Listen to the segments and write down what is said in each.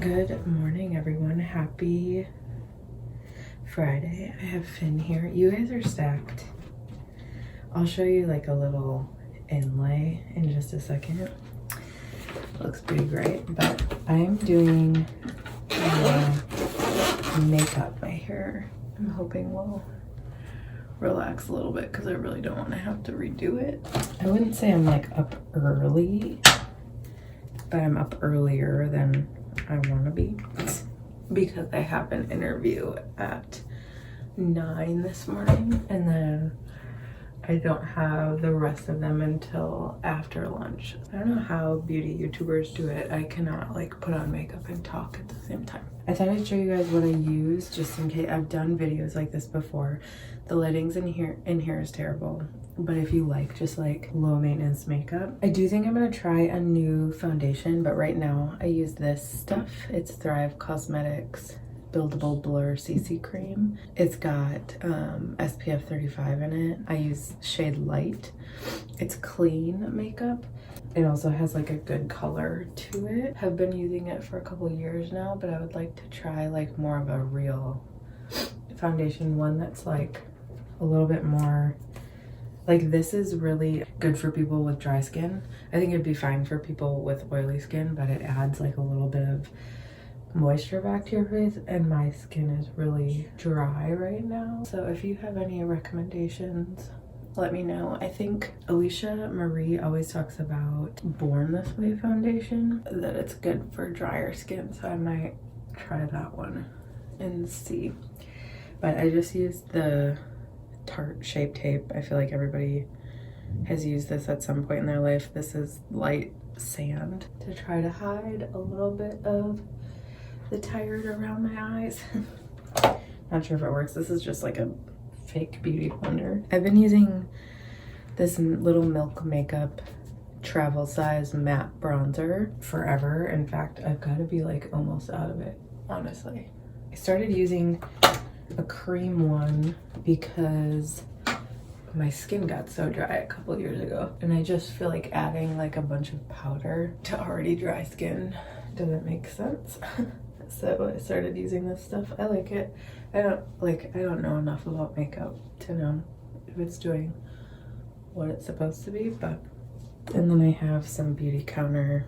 Good morning, everyone. Happy Friday. I have Finn here. You guys are stacked. I'll show you like a little inlay in just a second. Looks pretty great, but I'm doing makeup. My hair, I'm hoping will relax a little bit because I really don't want to have to redo it. I wouldn't say I'm like up early, but I'm up earlier than I want to be because I have an interview at 9 this morning, and then I don't have the rest of them until after lunch. I don't know how beauty YouTubers do it. I cannot like put on makeup and talk at the same time. I thought I'd show you guys what I use just in case. I've done videos like this before. The lightings in here is terrible, but if you like just like low maintenance makeup, I do think I'm gonna try a new foundation, but right now I use this stuff. It's Thrive Cosmetics Buildable Blur CC Cream. It's got SPF 35 in it. I use shade Light. It's clean makeup. It also has like a good color to it. I've been using it for a couple years now, but I would like to try like more of a real foundation, one that's like a little bit more like, this is really good for people with dry skin. I think it'd be fine for people with oily skin, but it adds like a little bit of moisture back to your face, and my skin is really dry right now. So if you have any recommendations, let me know. I think Alicia Marie always talks about Born This Way foundation, that it's good for drier skin, so I might try that one and see. But I just used the Tarte Shape Tape. I feel like everybody has used this at some point in their life. This is light sand to try to hide a little bit of the tired around my eyes. Not sure if it works. This is just like a fake beauty blender. I've been using this Little Milk Makeup travel size matte bronzer forever. In fact, I've got to be like almost out of it, honestly. I started using a cream one because my skin got so dry a couple years ago, and I just feel like adding like a bunch of powder to already dry skin doesn't make sense. So I started using this stuff. I like it. I don't know enough about makeup to know if it's doing what it's supposed to be, but. And then I have some Beauty Counter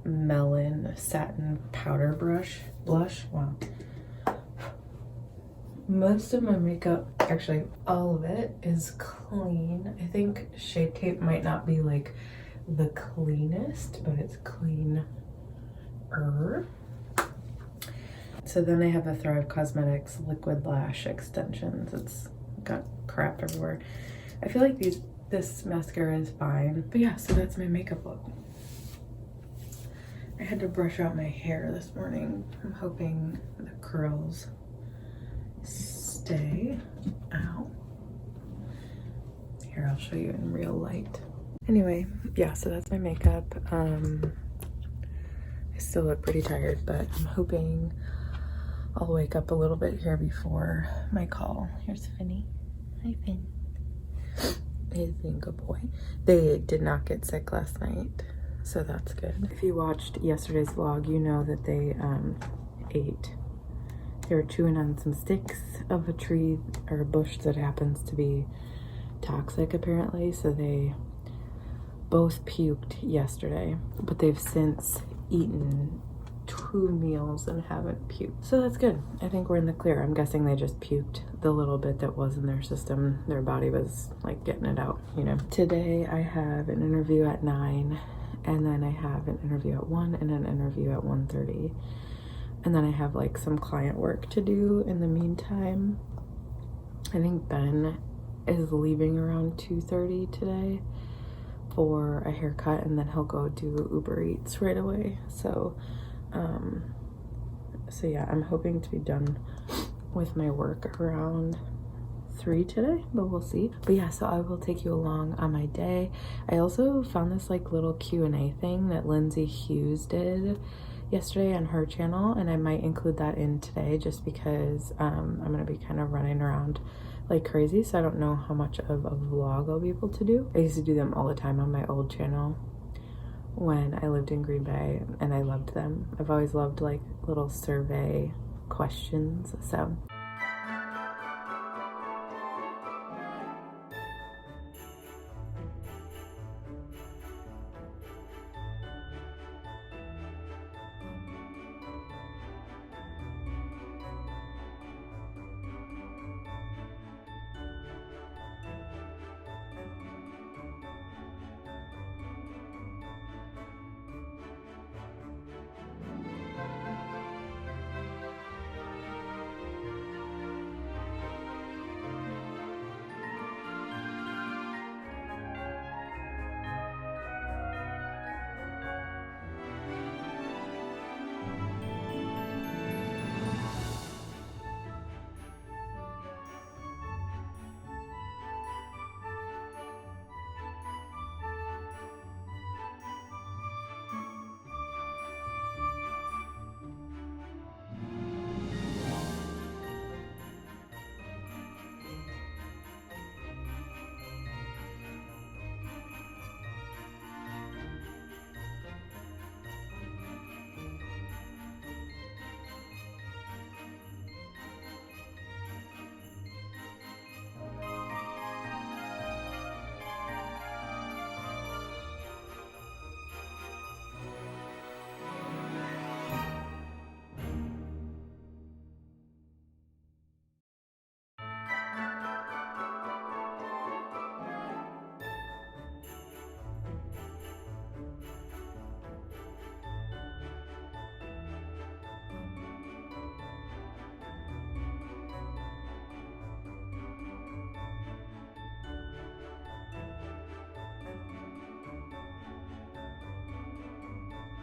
Melon Satin Powder Blush. Wow. Most of my makeup, actually all of it, is clean. I think Shape Tape might not be like the cleanest, but it's cleaner. So then I have a Thrive Cosmetics Liquid Lash Extensions. It's got crap everywhere. I feel like this mascara is fine. But yeah, so that's my makeup look. I had to brush out my hair this morning. I'm hoping the curls stay out. Here, I'll show you in real light. Anyway, yeah, so that's my makeup. I still look pretty tired, but I'm hoping I'll wake up a little bit here before my call. Here's Finny. Hi, Finn. He's being a good boy. They did not get sick last night, so that's good. If you watched yesterday's vlog, you know that they were chewing on some sticks of a tree or a bush that happens to be toxic apparently, so they both puked yesterday, but they've since eaten 2 meals and haven't puked, so that's good. I think we're in the clear. I'm guessing they just puked the little bit that was in their system. Their body was like getting it out, you know. Today I have an interview at 9, and then I have an interview at 1 and an interview at 1:30, and then I have like some client work to do in the meantime. I think Ben is leaving around 2:30 today for a haircut, and then he'll go do Uber Eats right away. So yeah, I'm hoping to be done with my work around 3 today, but we'll see. But yeah, so I will take you along on my day. I also found this like little Q&A thing that Lindsay Hughes did yesterday on her channel, and I might include that in today just because I'm gonna be kind of running around like crazy, so I don't know how much of a vlog I'll be able to do. I used to do them all the time on my old channel when I lived in Green Bay, and I loved them. I've always loved like little survey questions, so.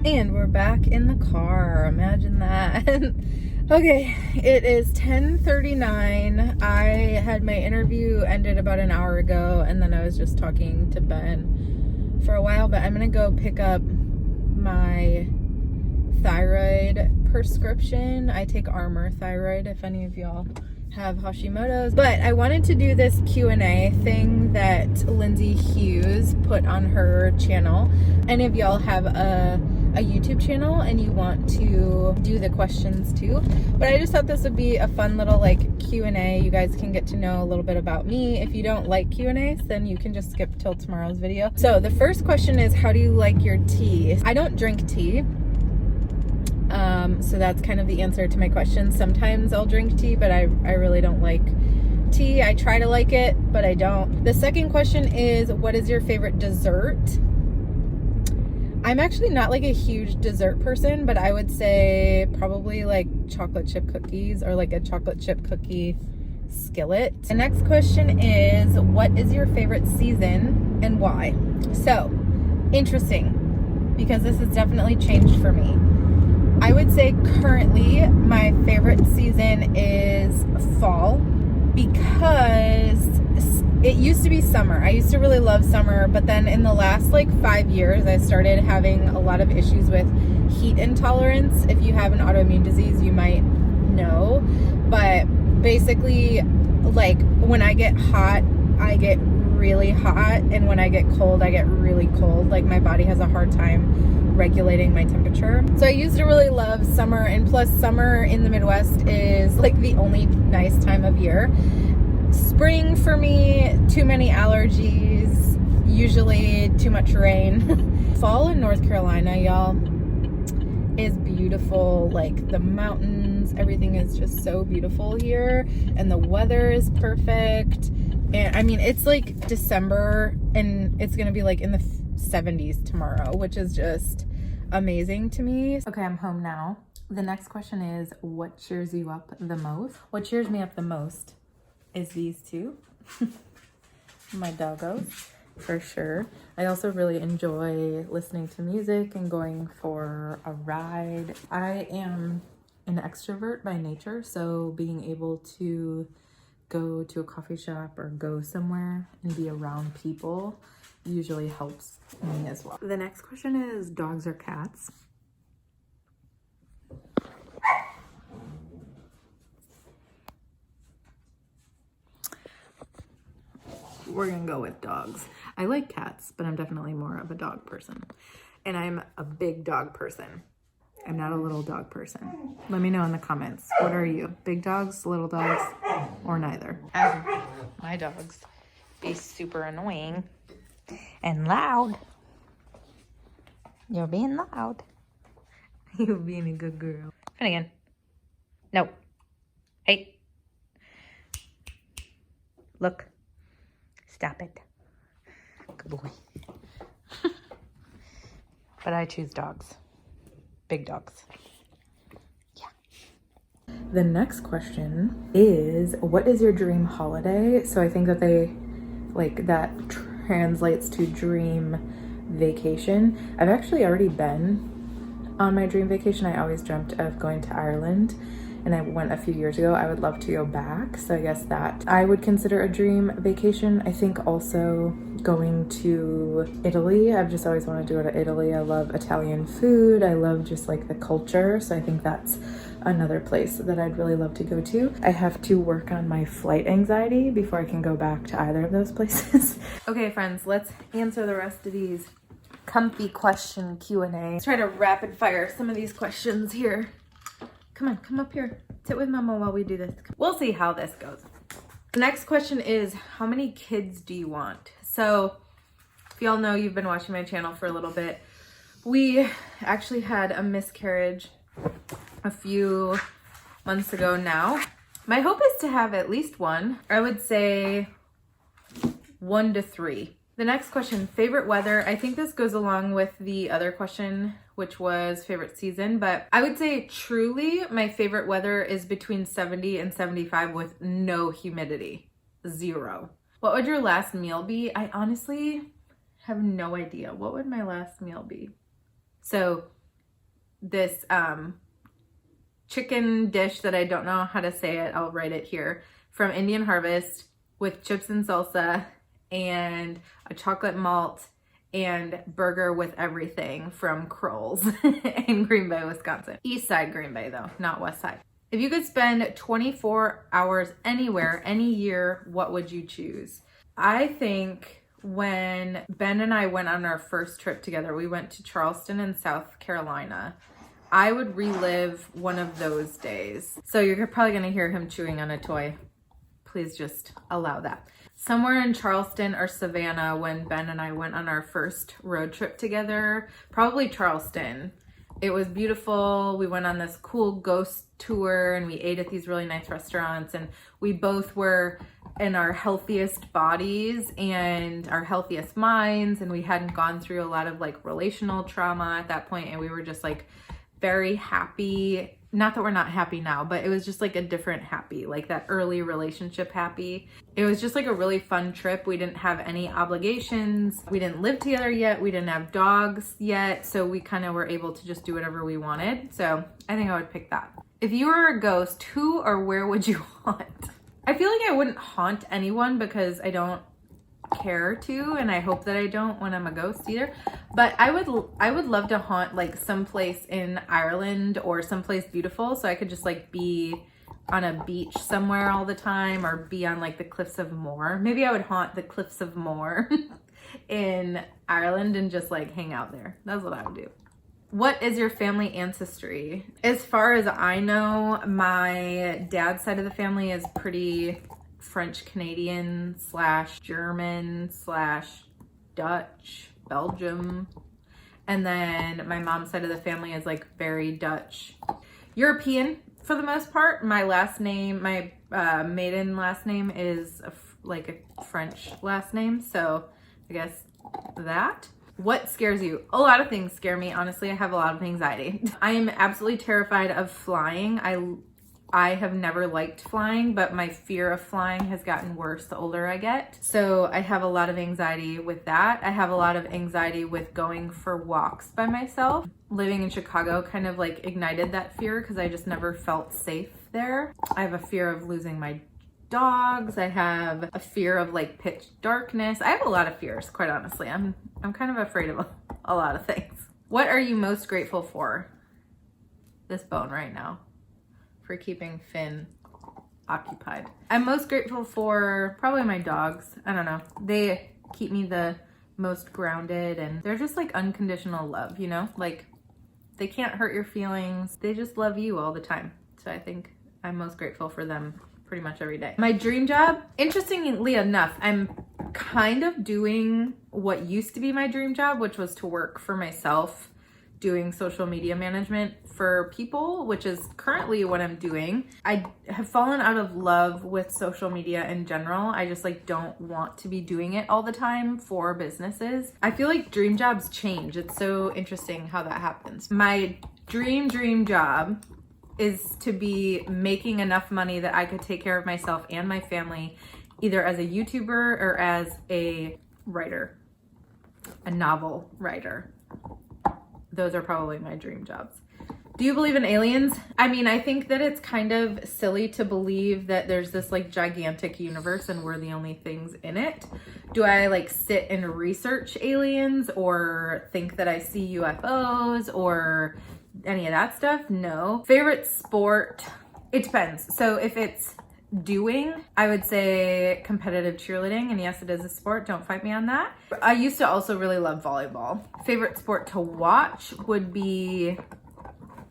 And we're back in the car. Imagine that. Okay, it is 10:39. I had my interview ended about an hour ago, and then I was just talking to Ben for a while, but I'm gonna go pick up my thyroid prescription. I take Armour Thyroid if any of y'all have Hashimoto's. But I wanted to do this Q&A thing that Lindsay Hughes put on her channel. Any of y'all have a YouTube channel and you want to do the questions too, but I just thought this would be a fun little like Q&A. You guys can get to know a little bit about me. If you don't like Q&As, then you can just skip till tomorrow's video. So the first question is, how do you like your tea? I don't drink tea, so that's kind of the answer to my question. Sometimes I'll drink tea, but I really don't like tea. I try to like it, but I don't. The second question is, what is your favorite dessert? I'm actually not like a huge dessert person, but I would say probably like chocolate chip cookies or like a chocolate chip cookie skillet. The next question is, what is your favorite season and why? So, interesting, because this has definitely changed for me. I would say currently my favorite season is fall, because it used to be summer. I used to really love summer, but then in the last like 5 years, I started having a lot of issues with heat intolerance. If you have an autoimmune disease, you might know, but basically like when I get hot, I get really hot, and when I get cold, I get really cold. Like my body has a hard time regulating my temperature. So I used to really love summer, and plus summer in the Midwest is like the only nice time of year. Spring for me, too many allergies, usually too much rain. Fall in North Carolina, y'all, is beautiful. Like the mountains, everything is just so beautiful here, and the weather is perfect. And I mean, it's like December and it's gonna be like in the 70s tomorrow, which is just amazing to me. Okay, I'm home now. The next question is, what cheers you up the most? What cheers me up the most is these two. My doggos, for sure. I also really enjoy listening to music and going for a ride. I am an extrovert by nature, so being able to go to a coffee shop or go somewhere and be around people usually helps me as well. The next question is, dogs or cats? We're gonna go with dogs. I like cats, but I'm definitely more of a dog person. and I'm a big dog person. I'm not a little dog person. Let me know in the comments. What are you? Big dogs, little dogs, or neither? My dogs be super annoying and loud. You're being loud. You're being a good girl. Finnegan. No. Hey. Look. Stop it. Good boy. But I choose dogs. Big dogs. Yeah. The next question is, what is your dream holiday? So I think that that translates to dream vacation. I've actually already been on my dream vacation. I always dreamt of going to Ireland, and I went a few years ago. I would love to go back. So I guess that I would consider a dream vacation. I think also going to Italy. I've just always wanted to go to Italy. I love Italian food. I love just like the culture. So I think that's another place that I'd really love to go to. I have to work on my flight anxiety before I can go back to either of those places. Okay, friends, let's answer the rest of these comfy question Q&A. Let's try to rapid fire some of these questions here. Come on, come up here. Sit with Mama while we do this. We'll see how this goes. The next question is, how many kids do you want? So, if y'all know, you've been watching my channel for a little bit. We actually had a miscarriage a few months ago now. My hope is to have at least one. I would say 1 to 3. The next question, favorite weather. I think this goes along with the other question, which was favorite season, but I would say truly my favorite weather is between 70 and 75 with no humidity. 0. What would your last meal be? I honestly have no idea. What would my last meal be? So this chicken dish that I don't know how to say it, I'll write it here, from Indian Harvest with chips and salsa and a chocolate malt and burger with everything from Kroll's in Green Bay, Wisconsin. East side Green Bay though, not west side. If you could spend 24 hours anywhere, any year, what would you choose? I think when Ben and I went on our first trip together, we went to Charleston in South Carolina. I would relive one of those days. So you're probably gonna hear him chewing on a toy. Please just allow that. Somewhere in Charleston or Savannah when Ben and I went on our first road trip together, probably Charleston. It was beautiful. We went on this cool ghost tour and we ate at these really nice restaurants, and we both were in our healthiest bodies and our healthiest minds, and we hadn't gone through a lot of like relational trauma at that point, and we were just like very happy. Not that we're not happy now, but it was just like a different happy, like that early relationship happy. It was just like a really fun trip. We didn't have any obligations. We didn't live together yet. We didn't have dogs yet. So we kind of were able to just do whatever we wanted. So I think I would pick that. If you were a ghost, who or where would you haunt? I feel like I wouldn't haunt anyone because I don't care to, and I hope that I don't when I'm a ghost either, but I would love to haunt like someplace in Ireland or someplace beautiful, so I could just like be on a beach somewhere all the time, or be on like the Cliffs of Moher. Maybe I would haunt the Cliffs of Moher in Ireland and just like hang out there. That's what I would do. What is your family ancestry? As far as I know, my dad's side of the family is pretty French Canadian / German / Dutch, Belgium. And then my mom's side of the family is like very Dutch, European for the most part. My last name, my maiden last name is like a French last name. So I guess that. What scares you? A lot of things scare me. Honestly, I have a lot of anxiety. I am absolutely terrified of flying. I have never liked flying, but my fear of flying has gotten worse the older I get. So I have a lot of anxiety with that. I have a lot of anxiety with going for walks by myself. Living in Chicago kind of like ignited that fear because I just never felt safe there. I have a fear of losing my dogs. I have a fear of like pitch darkness. I have a lot of fears, quite honestly. I'm kind of afraid of a lot of things. What are you most grateful for? This bone right now. For keeping Finn occupied. I'm most grateful for probably my dogs. I don't know. They keep me the most grounded, and they're just like unconditional love, you know? Like they can't hurt your feelings. They just love you all the time. So I think I'm most grateful for them pretty much every day. My dream job, interestingly enough, I'm kind of doing what used to be my dream job, which was to work for myself doing social media management for people, which is currently what I'm doing. I have fallen out of love with social media in general. I just like don't want to be doing it all the time for businesses. I feel like dream jobs change. It's so interesting how that happens. My dream job is to be making enough money that I could take care of myself and my family, either as a YouTuber or as a writer, a novel writer. Those are probably my dream jobs. Do you believe in aliens? I mean, I think that it's kind of silly to believe that there's this like gigantic universe and we're the only things in it. Do I like sit and research aliens or think that I see UFOs or any of that stuff? No. Favorite sport? It depends. So if it's doing, I would say competitive cheerleading, and yes, it is a sport. Don't fight me on that. I used to also really love volleyball. Favorite sport to watch would be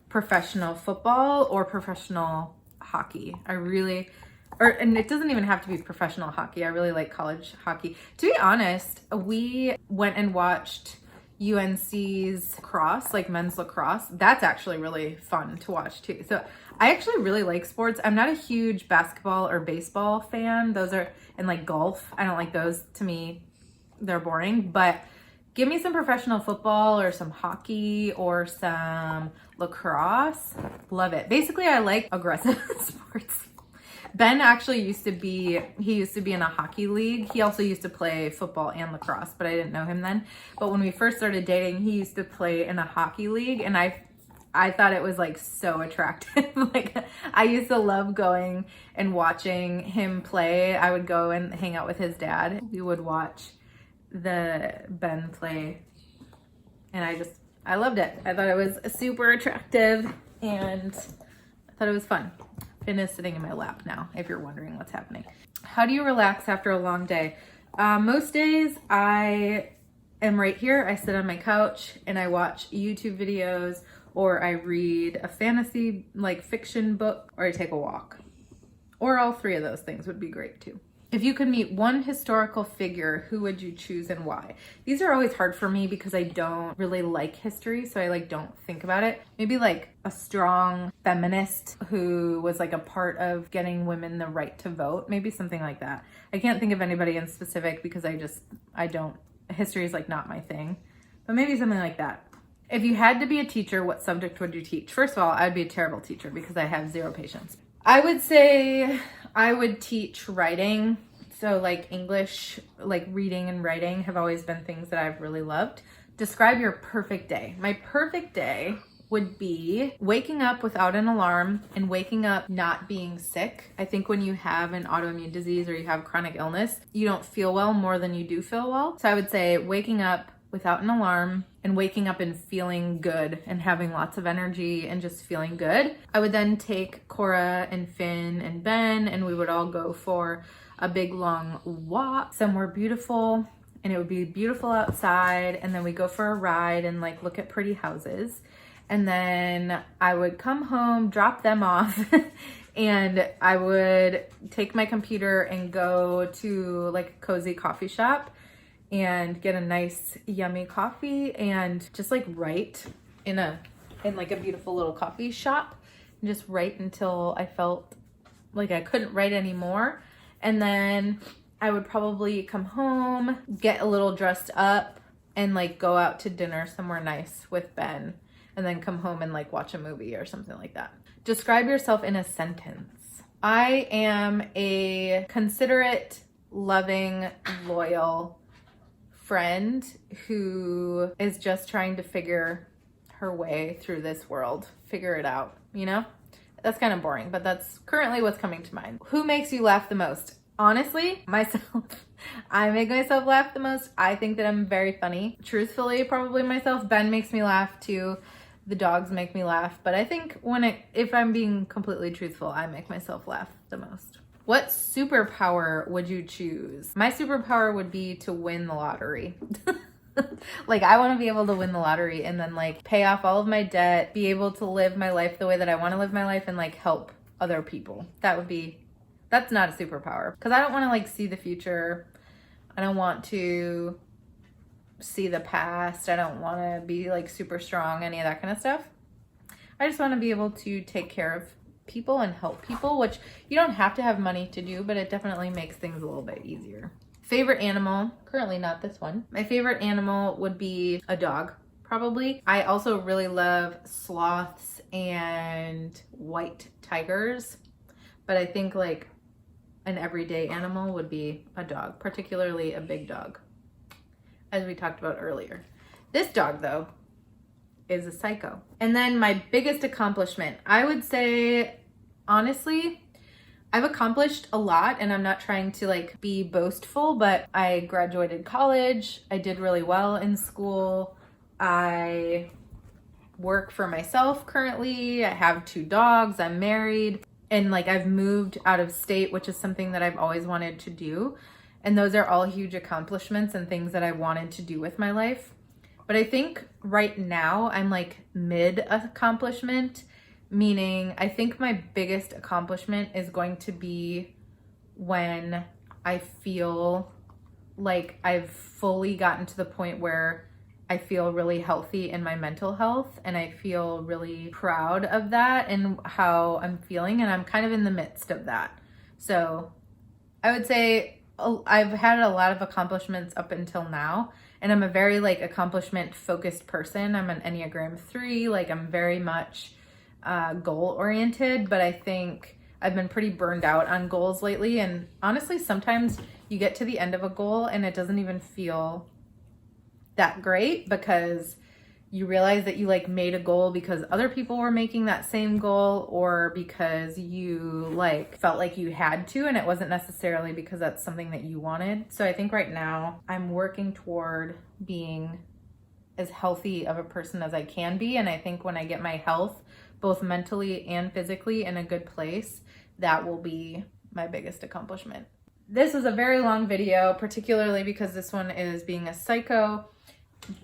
professional football or professional hockey. And it doesn't even have to be professional hockey. I really like college hockey. To be honest, we went and watched UNC's lacrosse, like men's lacrosse. That's actually really fun to watch too. So I actually really like sports. I'm not a huge basketball or baseball fan. And like golf, I don't like those. To me, they're boring. But give me some professional football or some hockey or some lacrosse. Love it. Basically, I like aggressive sports. Ben actually used to be in a hockey league. He also used to play football and lacrosse, but I didn't know him then. But when we first started dating, he used to play in a hockey league, and I thought it was like so attractive. Like I used to love going and watching him play. I would go and hang out with his dad. We would watch the Ben play, and I loved it. I thought it was super attractive, and I thought it was fun. Finn is sitting in my lap now, if you're wondering what's happening. How do you relax after a long day? Most days I am right here. I sit on my couch and I watch YouTube videos, or I read a fantasy like fiction book, or I take a walk. Or all three of those things would be great too. If you could meet one historical figure, who would you choose and why? These are always hard for me because I don't really like history, so I like don't think about it. Maybe like a strong feminist who was like a part of getting women the right to vote. Maybe something like that. I can't think of anybody in specific because history is like not my thing. But maybe something like that. If you had to be a teacher, what subject would you teach? First of all, I'd be a terrible teacher because I have zero patience. I would say I would teach writing. So like English, like reading and writing have always been things that I've really loved. Describe your perfect day. My perfect day would be waking up without an alarm and waking up not being sick. I think when you have an autoimmune disease or you have chronic illness, you don't feel well more than you do feel well. So I would say waking up without an alarm and waking up and feeling good and having lots of energy and just feeling good. I would then take Cora and Finn and Ben, and we would all go for a big long walk somewhere beautiful, and it would be beautiful outside, and then we go for a ride and like look at pretty houses. And then I would come home, drop them off, and I would take my computer and go to like a cozy coffee shop and get a nice yummy coffee and just like write in like a beautiful little coffee shop and just write until I felt like I couldn't write anymore. And then I would probably come home, get a little dressed up, and like go out to dinner somewhere nice with Ben, and then come home and like watch a movie or something like that. Describe yourself in a sentence. I am a considerate, loving, loyal friend who is just trying to figure her way through this world, figure it out, you know? That's kind of boring, but that's currently what's coming to mind. Who makes you laugh the most? Honestly, myself. I make myself laugh the most. I think that I'm very funny. Truthfully, probably myself. Ben makes me laugh too. The dogs make me laugh, but I think if I'm being completely truthful, I make myself laugh the most. What superpower would you choose? My superpower would be to win the lottery. Like, I want to be able to win the lottery and then like pay off all of my debt, be able to live my life the way that I want to live my life, and like help other people. That's not a superpower, because I don't want to like see the future. I don't want to see the past. I don't want to be like super strong, any of that kind of stuff. I just want to be able to take care of people and help people, which you don't have to have money to do, but it definitely makes things a little bit easier. Favorite animal, currently not this one. My favorite animal would be a dog, probably. I also really love sloths and white tigers, but I think like an everyday animal would be a dog, particularly a big dog, as we talked about earlier. This dog though is a psycho. And then my biggest accomplishment, I would say, honestly, I've accomplished a lot, and I'm not trying to like be boastful, but I graduated college. I did really well in school. I work for myself currently. I have 2 dogs. I'm married, and like I've moved out of state, which is something that I've always wanted to do. And those are all huge accomplishments and things that I wanted to do with my life. But I think right now I'm like mid accomplishment, meaning I think my biggest accomplishment is going to be when I feel like I've fully gotten to the point where I feel really healthy in my mental health, and I feel really proud of that and how I'm feeling, and I'm kind of in the midst of that. So I would say I've had a lot of accomplishments up until now, and I'm a very like accomplishment focused person. I'm an Enneagram 3, like I'm very much goal oriented, but I think I've been pretty burned out on goals lately. And honestly, sometimes you get to the end of a goal and it doesn't even feel that great, because you realize that you like made a goal because other people were making that same goal, or because you like felt like you had to, and it wasn't necessarily because that's something that you wanted. So I think right now I'm working toward being as healthy of a person as I can be. And I think when I get my health, both mentally and physically, in a good place, that will be my biggest accomplishment. This was a very long video, particularly because this one is being a psycho.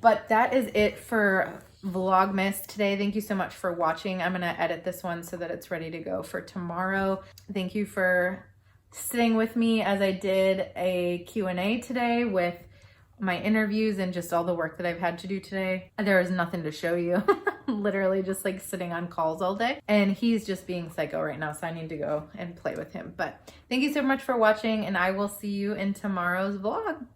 But that is it for Vlogmas today. Thank you so much for watching. I'm going to edit this one so that it's ready to go for tomorrow. Thank you for sitting with me as I did a Q&A today with my interviews and just all the work that I've had to do today. There is nothing to show you. Literally just like sitting on calls all day. And he's just being psycho right now, so I need to go and play with him. But thank you so much for watching, and I will see you in tomorrow's vlog.